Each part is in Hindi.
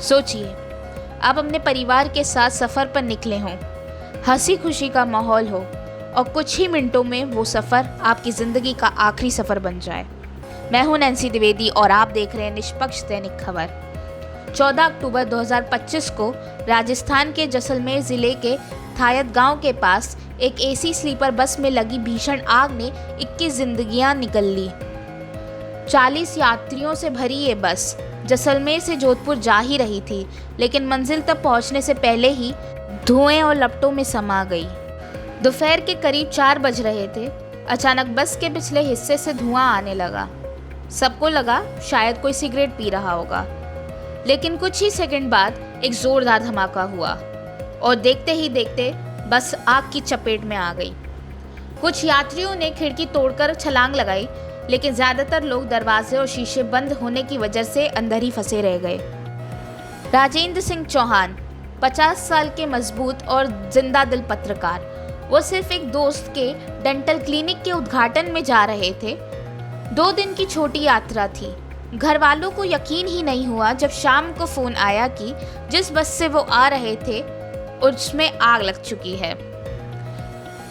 सोचिए, आप अपने परिवार के साथ सफ़र पर निकले हों, हंसी खुशी का माहौल हो और कुछ ही मिनटों में वो सफ़र आपकी ज़िंदगी का आखिरी सफ़र बन जाए। मैं हूं नैन्सी द्विवेदी और आप देख रहे हैं निष्पक्ष दैनिक खबर। 14 अक्टूबर 2025 को राजस्थान के जैसलमेर ज़िले के थायत गांव के पास एक एसी स्लीपर बस में लगी भीषण आग ने 21 जिंदगियां निकल ली। 40 यात्रियों से भरी ये बस जैसलमेर से जोधपुर जा ही रही थी, लेकिन मंजिल तक पहुंचने से पहले ही धुएं और लपटों में समा गई। दोपहर के करीब 4 बज रहे थे। अचानक बस के पिछले हिस्से से धुआं आने लगा। सबको लगा शायद कोई सिगरेट पी रहा होगा, लेकिन कुछ ही सेकंड बाद एक जोरदार धमाका हुआ और देखते ही देखते बस आग की चपेट में आ गई। कुछ यात्रियों ने खिड़की तोड़कर छलांग लगाई, लेकिन ज़्यादातर लोग दरवाजे और शीशे बंद होने की वजह से अंदर ही फंसे रह गए। राजेंद्र सिंह चौहान 50 साल के मजबूत और जिंदा दिल पत्रकार, वो सिर्फ एक दोस्त के डेंटल क्लिनिक के उद्घाटन में जा रहे थे। 2 दिन की छोटी यात्रा थी। घर वालों को यकीन ही नहीं हुआ जब शाम को फ़ोन आया कि जिस बस से वो आ रहे थे उसमें आग लग चुकी है।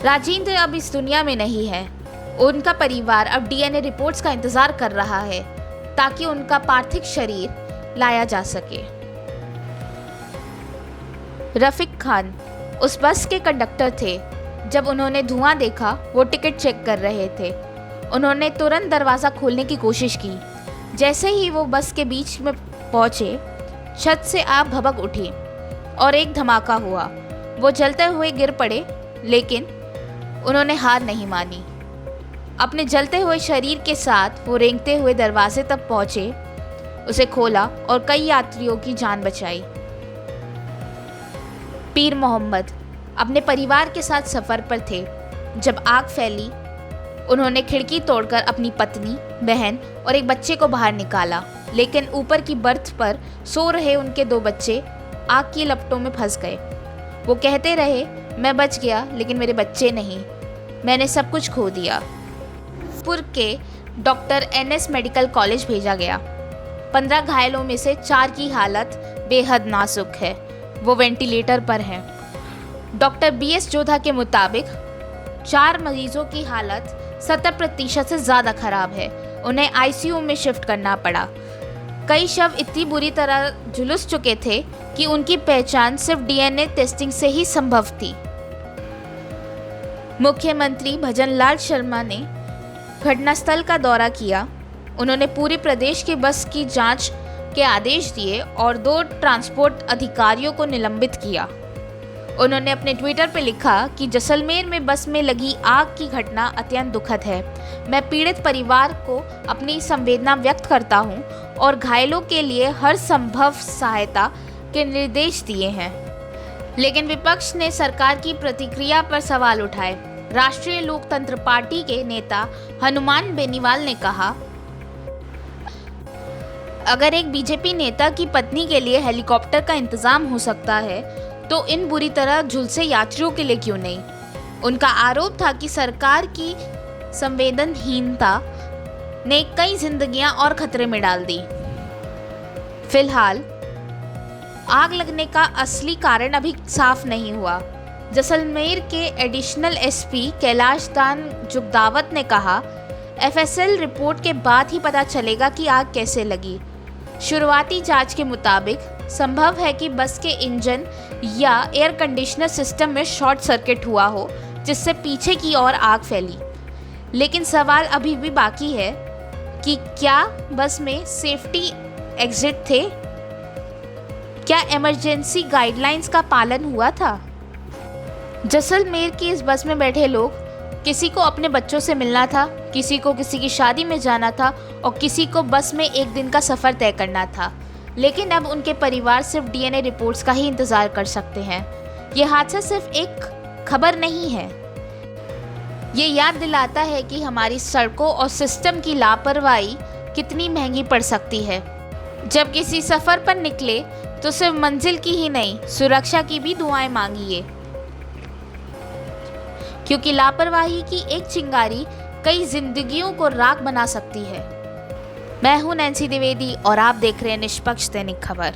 राजेंद्र अब इस दुनिया में नहीं है। उनका परिवार अब डीएनए रिपोर्ट्स का इंतज़ार कर रहा है ताकि उनका पार्थिव शरीर लाया जा सके। रफीक खान उस बस के कंडक्टर थे। जब उन्होंने धुआं देखा, वो टिकट चेक कर रहे थे। उन्होंने तुरंत दरवाज़ा खोलने की कोशिश की। जैसे ही वो बस के बीच में पहुंचे, छत से आग भभक उठी और एक धमाका हुआ। वो जलते हुए गिर पड़े, लेकिन उन्होंने हार नहीं मानी। अपने जलते हुए शरीर के साथ वो रेंगते हुए दरवाजे तक पहुंचे, उसे खोला और कई यात्रियों की जान बचाई। पीर मोहम्मद अपने परिवार के साथ सफ़र पर थे। जब आग फैली, उन्होंने खिड़की तोड़कर अपनी पत्नी, बहन और एक बच्चे को बाहर निकाला, लेकिन ऊपर की बर्थ पर सो रहे उनके 2 बच्चे आग की लपटों में फंस गए। वो कहते रहे, मैं बच गया लेकिन मेरे बच्चे नहीं, मैंने सब कुछ खो दिया। पुर के डॉक्टर एनएस मेडिकल कॉलेज भेजा गया। 15 घायलों में से 4 की हालत बेहद नाजुक है, वो वेंटिलेटर पर हैं। डॉक्टर बीएस जोधा के मुताबिक 4 मरीजों की हालत 70% से ज़्यादा खराब है। उन्हें आईसीयू में शिफ्ट करना पड़ा। कई शव इतनी बुरी तरह झुलस चुके थे कि उनकी पहचान सिर्फ डीएनए टेस्टिंग से ही संभव थी। मुख्यमंत्री भजनलाल शर्मा ने घटनास्थल का दौरा किया। उन्होंने पूरे प्रदेश के बस की जांच के आदेश दिए और 2 ट्रांसपोर्ट अधिकारियों को निलंबित किया। उन्होंने अपने ट्विटर पर लिखा कि जैसलमेर में बस में लगी आग की घटना अत्यंत दुखद है। मैं पीड़ित परिवार को अपनी संवेदना व्यक्त करता हूं और घायलों के लिए हर संभव सहायता के निर्देश दिए हैं। लेकिन विपक्ष ने सरकार की प्रतिक्रिया पर सवाल उठाए। राष्ट्रीय लोकतंत्र पार्टी के नेता हनुमान बेनीवाल ने कहा, अगर एक बीजेपी नेता की पत्नी के लिए हेलीकॉप्टर का इंतजाम हो सकता है, तो इन बुरी तरह झुलसे यात्रियों के लिए क्यों नहीं। उनका आरोप था कि सरकार की संवेदनहीनता ने कई जिंदगियां और खतरे में डाल दी। फिलहाल आग लगने का असली कारण अभी साफ नहीं हुआ। जैसलमेर के एडिशनल एसपी कैलाश दान जुगदावत ने कहा, एफएसएल रिपोर्ट के बाद ही पता चलेगा कि आग कैसे लगी। शुरुआती जांच के मुताबिक संभव है कि बस के इंजन या एयर कंडीशनर सिस्टम में शॉर्ट सर्किट हुआ हो, जिससे पीछे की ओर आग फैली। लेकिन सवाल अभी भी बाकी है कि क्या बस में सेफ्टी एग्जिट थे? क्या इमरजेंसी गाइडलाइंस का पालन हुआ था? जैसलमेर की इस बस में बैठे लोग, किसी को अपने बच्चों से मिलना था, किसी को किसी की शादी में जाना था और किसी को बस में एक दिन का सफ़र तय करना था। लेकिन अब उनके परिवार सिर्फ डीएनए रिपोर्ट्स का ही इंतज़ार कर सकते हैं। ये हादसा सिर्फ एक खबर नहीं है, ये याद दिलाता है कि हमारी सड़कों और सिस्टम की लापरवाही कितनी महंगी पड़ सकती है। जब किसी सफ़र पर निकले तो सिर्फ मंजिल की ही नहीं, सुरक्षा की भी दुआएं मांगिए, क्योंकि लापरवाही की एक चिंगारी कई जिंदगियों को राख बना सकती है। मैं हूं नैन्सी द्विवेदी और आप देख रहे हैं निष्पक्ष दैनिक खबर।